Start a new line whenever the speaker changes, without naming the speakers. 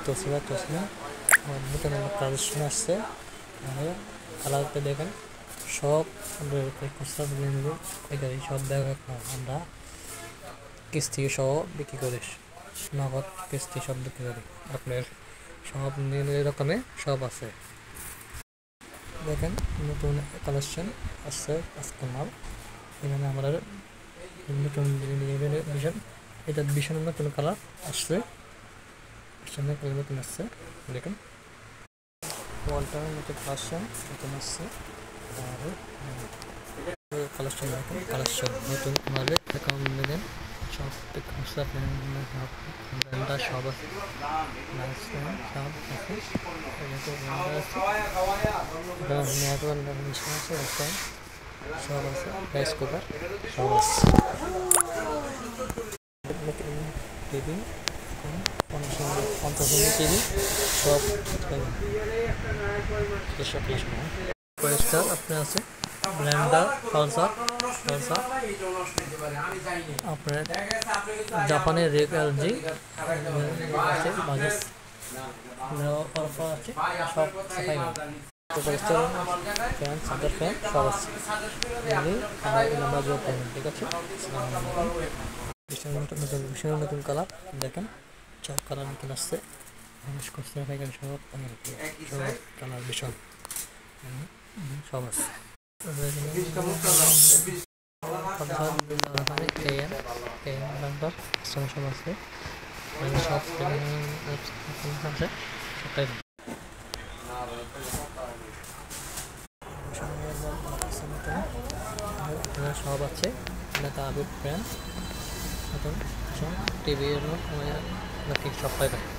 চলছে না নতুন কালেকশন আসছে কালারটা দেখেন সব সব দেখা আমরা কিস্তি সহ বিক্রি করি নগদ কিস্তি সব বিক্রি করি আপনার সব রকমের সব আছে দেখেন নতুন কালেকশন আসছে আজকে মাল এখানে আমরা নতুন ভিশন এটা ভীষণ নতুন কালার আসছে ভীষণের কালার নতুন আসছে দেখেন ওয়ালটার নতুন কালেকশন নতুন আসছে আর কালেকশন দেখেন কালেকশন নতুন মালে অ্যাকাউন্ট নেবেন সব আসছে আপনার সব আছে সব আছে সব আছে রাইস কুকার সব আছে টিভি 50 টিভি সব আপনার আছে ব্লেন্ডার পালসার আপনার জাপানের রেক এলজি আছে বাজাজ আছে সব ফ্যান সাদার ফ্যান সব আছে নাম্বার যোগ করবেন ঠিক আছে ভীষণ নতুন কালার দেখেন সব কালার নতুন আসছে সব কালার ভীষণ সব আছে সব আছে সব সবটাই সব আছে আবির ফ্যান টিভি সব পাইবেন